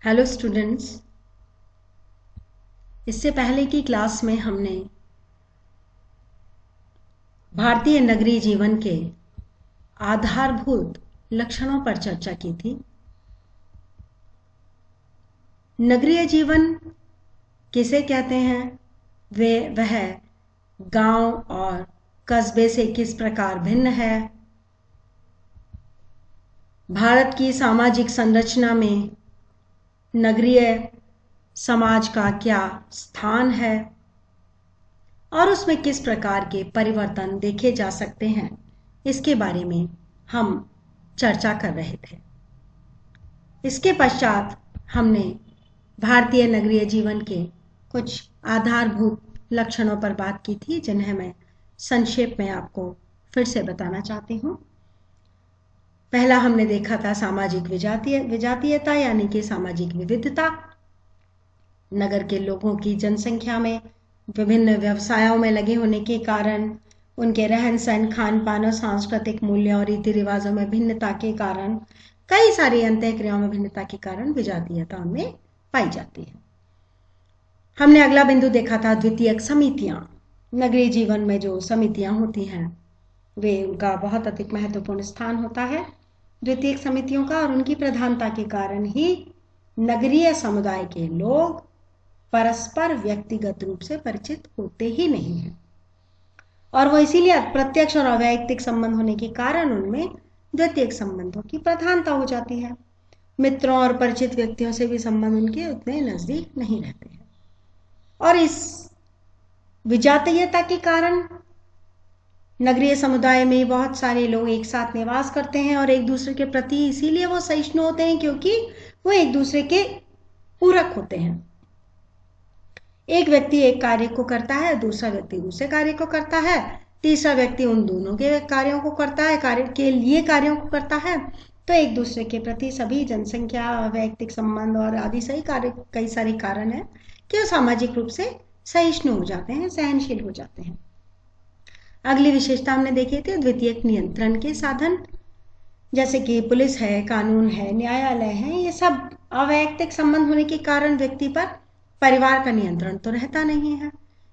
Hello students. इससे पहले की क्लास में हमने भारतीय नगरीय जीवन के आधारभूत लक्षणों पर चर्चा की थी। नगरीय जीवन किसे कहते हैं, वह गांव और कस्बे से किस प्रकार भिन्न है, भारत की सामाजिक संरचना में नगरीय समाज का क्या स्थान है और उसमें किस प्रकार के परिवर्तन देखे जा सकते हैं, इसके बारे में हम चर्चा कर रहे थे। इसके पश्चात हमने भारतीय नगरीय जीवन के कुछ आधारभूत लक्षणों पर बात की थी, जिन्हें मैं संक्षेप में आपको फिर से बताना चाहती हूँ। पहला हमने देखा था सामाजिक विजातीयता यानी कि सामाजिक विविधता। नगर के लोगों की जनसंख्या में विभिन्न व्यवसायों में लगे होने के कारण, उनके रहन सहन, खान पान और सांस्कृतिक मूल्यों और रीति रिवाजों में भिन्नता के कारण, कई सारी अंतःक्रियाओं में भिन्नता के कारण विजातीयता में पाई जाती है। हमने अगला बिंदु देखा था द्वितीयक समितियां। नगरीय जीवन में जो समितियां होती हैं वे उनका बहुत अधिक महत्वपूर्ण स्थान होता है द्वितीयक समितियों का, और उनकी प्रधानता के कारण ही नगरीय समुदाय के लोग परस्पर व्यक्तिगत रूप से परिचित होते ही नहीं हैं, और वो इसीलिए अप्रत्यक्ष और अवैयक्तिक संबंध होने के कारण उनमें द्वितीयक संबंधों की प्रधानता हो जाती है। मित्रों और परिचित व्यक्तियों से भी संबंध उनके उतने नजदीक नहीं रहते हैं, और इस विजातीयता के कारण नगरीय समुदाय में बहुत सारे लोग एक साथ निवास करते हैं और एक दूसरे के प्रति इसीलिए वो सहिष्णु होते हैं क्योंकि वो एक दूसरे के पूरक होते हैं। एक व्यक्ति एक कार्य को करता है, दूसरा व्यक्ति दूसरे कार्य को करता है, तीसरा व्यक्ति उन दोनों के कार्यों को करता है, कार्यों को करता है, तो एक दूसरे के प्रति सभी जनसंख्या, वैयक्तिक संबंध और आदि कई सारे कारण है कि वो सामाजिक रूप से सहिष्णु हो जाते हैं, सहनशील हो जाते हैं। अगली विशेषता हमने देखी थी द्वितीयक नियंत्रण के साधन, जैसे कि पुलिस है, कानून है, न्यायालय है। ये सब अवैयक्तिक संबंध होने के कारण व्यक्ति पर परिवार का नियंत्रण तो रहता नहीं है,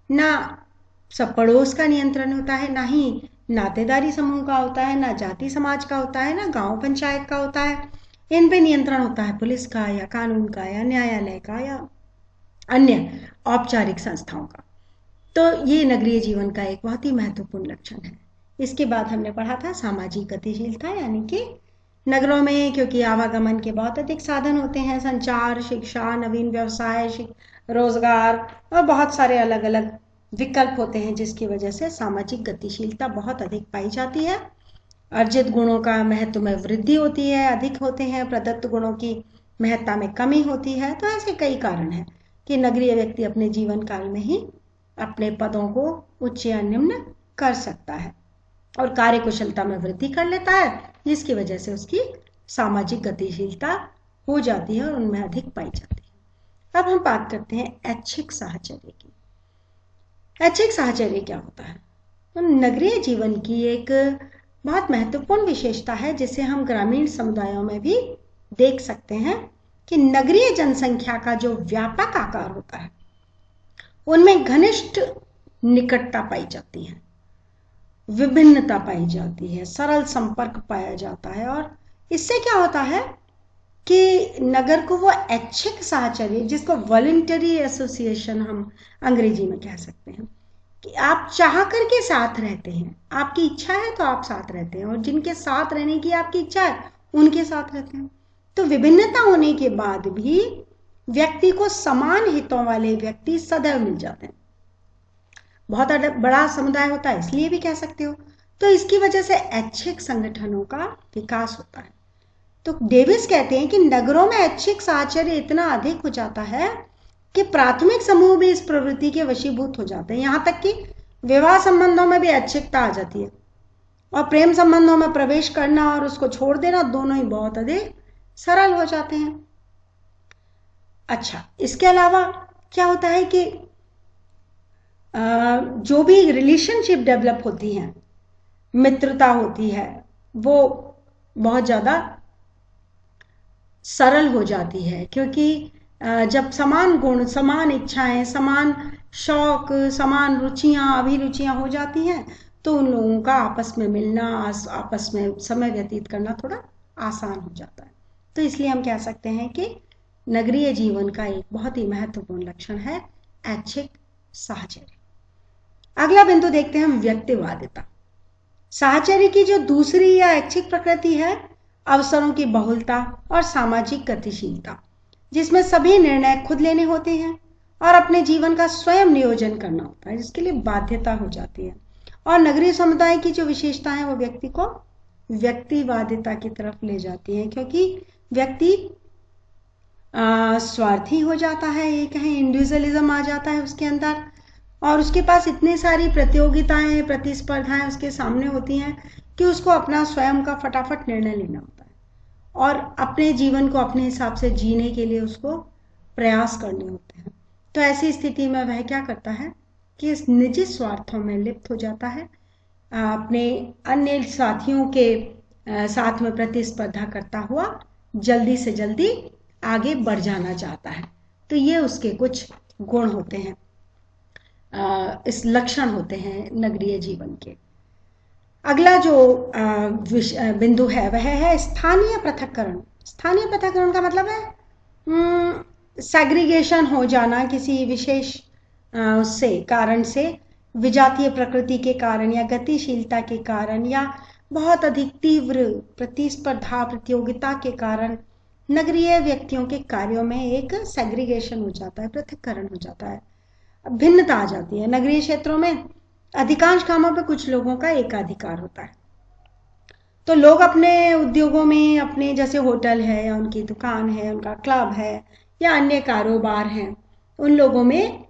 ना सब पड़ोस का नियंत्रण होता है, ना ही नातेदारी समूह का होता है, ना जाति समाज का होता है, ना गांव पंचायत का होता है। इन पे नियंत्रण होता है पुलिस का या कानून का या न्यायालय का या अन्य औपचारिक संस्थाओं का। तो ये नगरीय जीवन का एक बहुत ही महत्वपूर्ण लक्षण है। इसके बाद हमने पढ़ा था सामाजिक गतिशीलता, यानी कि नगरों में क्योंकि आवागमन के बहुत अधिक साधन होते हैं, संचार, शिक्षा, नवीन व्यवसाय, रोजगार और बहुत सारे अलग अलग विकल्प होते हैं, जिसकी वजह से सामाजिक गतिशीलता बहुत अधिक पाई जाती है। अर्जित गुणों का महत्व में वृद्धि होती है, अधिक होते हैं, प्रदत्त गुणों की महत्ता में कमी होती है। तो ऐसे कई कारण हैं कि नगरीय व्यक्ति अपने जीवन काल में ही अपने पदों को उच्च या निम्न कर सकता है और कार्य कुशलता में वृद्धि कर लेता है, जिसकी वजह से उसकी सामाजिक गतिशीलता हो जाती है और उनमें अधिक पाई जाती है। अब हम बात करते हैं ऐच्छिक साहचर्य की। ऐच्छिक साहचर्य क्या होता है? तो नगरीय जीवन की एक बहुत महत्वपूर्ण विशेषता है, जिसे हम ग्रामीण समुदायों में भी देख सकते हैं कि नगरीय जनसंख्या का जो व्यापक आकार होता है उनमें घनिष्ठ निकटता पाई जाती है, विभिन्नता पाई जाती है, सरल संपर्क पाया जाता है, और इससे क्या होता है कि नगर को वो ऐच्छिक साहचर्य, जिसको वॉलंटरी एसोसिएशन हम अंग्रेजी में कह सकते हैं, कि आप चाह करके साथ रहते हैं, आपकी इच्छा है तो आप साथ रहते हैं, और जिनके साथ रहने की आपकी इच्छा है उनके साथ रहते हैं। तो विभिन्नता होने के बाद भी व्यक्ति को समान हितों वाले व्यक्ति सदैव मिल जाते हैं। बहुत बड़ा समुदाय होता है इसलिए भी कह सकते हो। तो इसकी वजह से ऐच्छिक संगठनों का विकास होता है। तो डेविस कहते हैं कि नगरों में ऐच्छिक साहचर्य इतना अधिक हो जाता है कि प्राथमिक समूह भी इस प्रवृत्ति के वशीभूत हो जाते हैं, यहां तक कि विवाह संबंधों में भी ऐच्छिकता आ जाती है, और प्रेम संबंधों में प्रवेश करना और उसको छोड़ देना दोनों ही बहुत अधिक सरल हो जाते हैं। अच्छा, इसके अलावा क्या होता है कि जो भी रिलेशनशिप डेवलप होती हैं, मित्रता होती है, वो बहुत ज्यादा सरल हो जाती है, क्योंकि जब समान गुण, समान इच्छाएं, समान शौक, समान रुचियां, अभिरुचियां हो जाती हैं तो उन लोगों का आपस में मिलना, आपस में समय व्यतीत करना थोड़ा आसान हो जाता है। तो इसलिए हम कह सकते हैं कि नगरीय जीवन का एक बहुत ही महत्वपूर्ण लक्षण है ऐच्छिक साहचर्य। अगला बिंदु देखते हैं हम, व्यक्तिवादिता। साहचर्य की जो दूसरी या ऐच्छिक प्रकृति है, अवसरों की बहुलता और सामाजिक गतिशीलता, जिसमें सभी निर्णय खुद लेने होते हैं और अपने जीवन का स्वयं नियोजन करना होता है, जिसके लिए बाध्यता हो जाती है। और नगरीय समुदाय की जो विशेषता है वो व्यक्ति को व्यक्तिवादिता की तरफ ले जाती है, क्योंकि व्यक्ति स्वार्थी हो जाता है, ये कहें इंडिविजुअलिज्म आ जाता है उसके अंदर, और उसके पास इतनी सारी प्रतियोगिताएं, प्रतिस्पर्धाएं उसके सामने होती हैं कि उसको अपना स्वयं का फटाफट निर्णय लेना होता है और अपने जीवन को अपने हिसाब से जीने के लिए उसको प्रयास करने होते हैं। तो ऐसी स्थिति में वह क्या करता है कि इस निजी स्वार्थों में लिप्त हो जाता है, अपने अन्य साथियों के साथ में प्रतिस्पर्धा करता हुआ जल्दी से जल्दी आगे बढ़ जाना चाहता है। तो ये उसके कुछ गुण होते हैं, इस लक्षण होते हैं नगरीय जीवन के। अगला जो बिंदु है वह है स्थानीय पृथक्करण। स्थानीय पृथक्करण का मतलब है सेग्रीगेशन हो जाना किसी विशेष से कारण से, विजातीय प्रकृति के कारण या गतिशीलता के कारण या बहुत अधिक तीव्र प्रतिस्पर्धा, प्रतियोगिता के कारण नगरीय व्यक्तियों के कार्यों में एक सेग्रीगेशन हो जाता है, पृथक्करण हो जाता है, भिन्नता आ जाती है। नगरीय क्षेत्रों में अधिकांश कामों पर कुछ लोगों का एकाधिकार होता है, तो लोग अपने उद्योगों में, अपने जैसे होटल है या उनकी दुकान है, उनका क्लब है या अन्य कारोबार हैं, उन लोगों में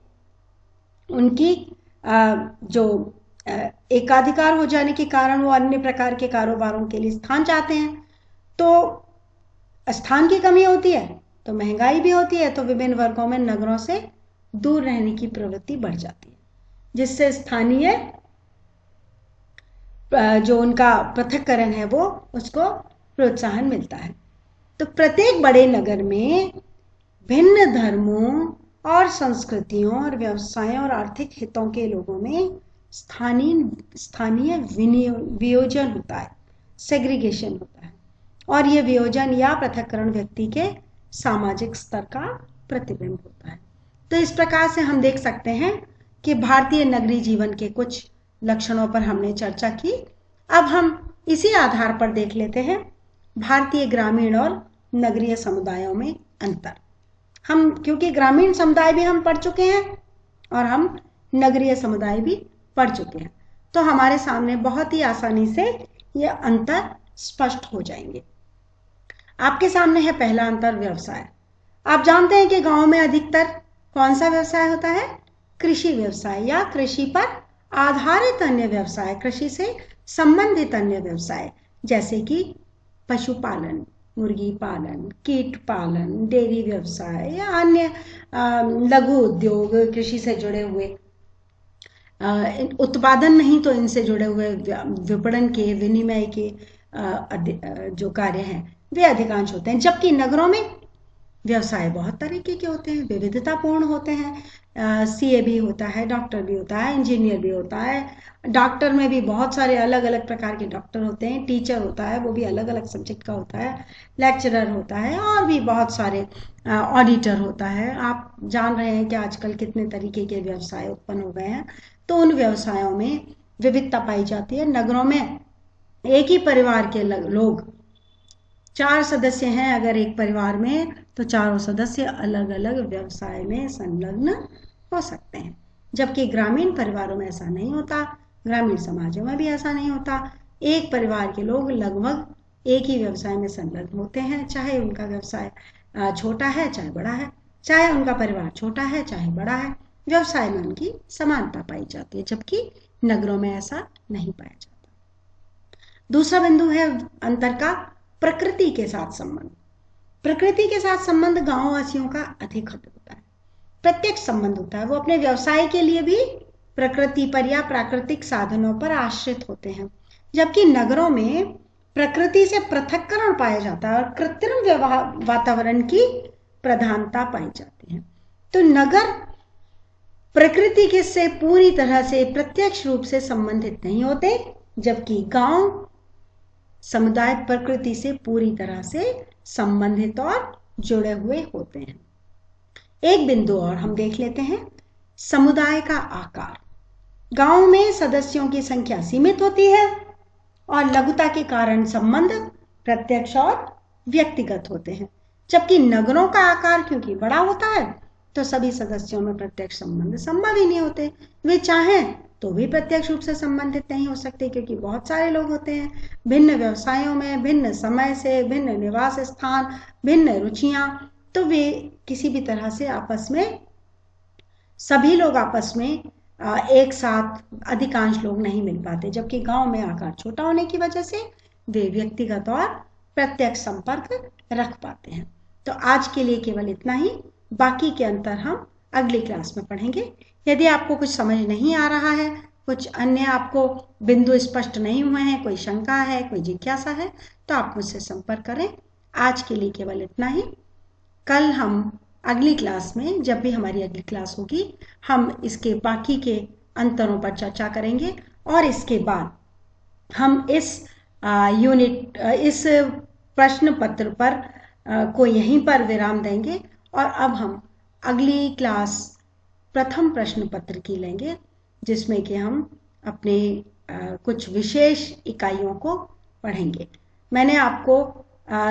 उनकी जो एकाधिकार हो जाने के कारण वो अन्य प्रकार के कारोबारों के लिए स्थान चाहते हैं। तो स्थान की कमी होती है तो महंगाई भी होती है, तो विभिन्न वर्गों में नगरों से दूर रहने की प्रवृत्ति बढ़ जाती है, जिससे स्थानीय जो उनका पृथक्करण है वो उसको प्रोत्साहन मिलता है। तो प्रत्येक बड़े नगर में भिन्न धर्मों और संस्कृतियों और व्यवसायों और आर्थिक हितों के लोगों में स्थानीय वियोजन होता है, सेग्रीगेशन होता है, और ये वियोजन या पृथक्करण व्यक्ति के सामाजिक स्तर का प्रतिबिंब होता है। तो इस प्रकार से हम देख सकते हैं कि भारतीय नगरीय जीवन के कुछ लक्षणों पर हमने चर्चा की। अब हम इसी आधार पर देख लेते हैं भारतीय ग्रामीण और नगरीय समुदायों में अंतर। हम क्योंकि ग्रामीण समुदाय भी हम पढ़ चुके हैं और हम नगरीय समुदाय भी पढ़ चुके हैं, तो हमारे सामने बहुत ही आसानी से ये अंतर स्पष्ट हो जाएंगे। आपके सामने है पहला अंतर, व्यवसाय। आप जानते हैं कि गांव में अधिकतर कौन सा व्यवसाय होता है? कृषि व्यवसाय या कृषि पर आधारित अन्य व्यवसाय, कृषि से संबंधित अन्य व्यवसाय, जैसे कि पशुपालन, मुर्गी पालन, कीट पालन, डेयरी व्यवसाय या अन्य लघु उद्योग, कृषि से जुड़े हुए उत्पादन नहीं तो इनसे जुड़े हुए विपणन के, विनिमय के जो कार्य हैं वे अधिकांश होते हैं। जबकि नगरों में व्यवसाय बहुत तरीके के होते हैं, विविधतापूर्ण होते हैं। सीए भी होता है, डॉक्टर भी होता है, इंजीनियर भी होता है। डॉक्टर में भी बहुत सारे अलग अलग प्रकार के डॉक्टर होते हैं, टीचर होता है, वो भी अलग अलग सब्जेक्ट का होता है, लेक्चरर होता है, और भी बहुत सारे ऑडिटर होता है। आप जान रहे हैं कि आजकल कितने तरीके के व्यवसाय उत्पन्न हो गए हैं, तो उन व्यवसायों में विविधता पाई जाती है। नगरों में एक ही परिवार के लोग, 4 सदस्य हैं अगर एक परिवार में, तो चारों सदस्य अलग अलग व्यवसाय में संलग्न हो सकते हैं। जबकि ग्रामीण परिवारों में ऐसा नहीं होता, ग्रामीण समाजों में भी ऐसा नहीं होता। एक परिवार के लोग लगभग एक ही व्यवसाय में संलग्न होते हैं, चाहे उनका व्यवसाय छोटा है चाहे बड़ा है, चाहे उनका परिवार छोटा है चाहे बड़ा है, व्यवसाय में उनकी समानता पाई जाती है, जबकि नगरों में ऐसा नहीं पाया जाता। दूसरा बिंदु है अंतर का प्रकृति के साथ संबंध। प्रकृति के साथ संबंध गांव वासियों का अधिक होता है, प्रत्यक्ष संबंध होता है। वो अपने व्यवसाय के लिए भी प्रकृति पर या प्राकृतिक साधनों पर आश्रित होते हैं, जबकि नगरों में प्रकृति से पृथक्करण पाया जाता है और कृत्रिम वातावरण की प्रधानता पाई जाती है। तो नगर प्रकृति के से पूरी तरह से प्रत्यक्ष रूप से संबंधित नहीं होते, जबकि गांव समुदाय प्रकृति से पूरी तरह से संबंधित और जुड़े हुए होते हैं। एक बिंदु और हम देख लेते हैं, समुदाय का आकार। गांव में सदस्यों की संख्या सीमित होती है और लघुता के कारण संबंध प्रत्यक्ष और व्यक्तिगत होते हैं, जबकि नगरों का आकार क्योंकि बड़ा होता है तो सभी सदस्यों में प्रत्यक्ष संबंध संभव ही नहीं होते। वे चाहें तो भी प्रत्यक्ष रूप से संबंधित नहीं हो सकते, क्योंकि बहुत सारे लोग होते हैं, भिन्न व्यवसायों में, भिन्न समय से, भिन्न निवास स्थान, भिन्न रुचियां, तो वे किसी भी तरह से आपस में, सभी लोग आपस में एक साथ अधिकांश लोग नहीं मिल पाते, जबकि गांव में आकार छोटा होने की वजह से वे व्यक्तिगत और प्रत्यक्ष संपर्क रख पाते हैं। तो आज के लिए केवल इतना ही, बाकी के अंतर हम अगली क्लास में पढ़ेंगे। यदि आपको कुछ समझ नहीं आ रहा है, कुछ अन्य आपको बिंदु स्पष्ट नहीं हुए हैं, कोई शंका है, कोई जिज्ञासा है, तो आप मुझसे संपर्क करें। आज के लिए केवल इतना ही। कल हम अगली क्लास में, जब भी हमारी अगली क्लास होगी, हम इसके बाकी के अंतरों पर चर्चा करेंगे और इसके बाद हम इस इस प्रश्न पत्र पर को यहीं पर विराम देंगे और अब हम अगली क्लास प्रथम प्रश्न पत्र की लेंगे, जिसमें कि हम अपने कुछ विशेष इकाइयों को पढ़ेंगे। मैंने आपको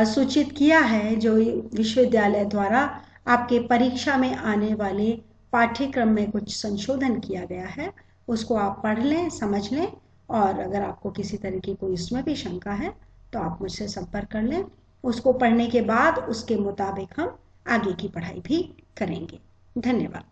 सूचित किया है, जो विश्वविद्यालय द्वारा आपके परीक्षा में आने वाले पाठ्यक्रम में कुछ संशोधन किया गया है, उसको आप पढ़ लें, समझ लें, और अगर आपको किसी तरह की कोई इसमें भी शंका है तो आप मुझसे संपर्क कर लें। उसको पढ़ने के बाद उसके मुताबिक हम आगे की पढ़ाई भी करेंगे। धन्यवाद।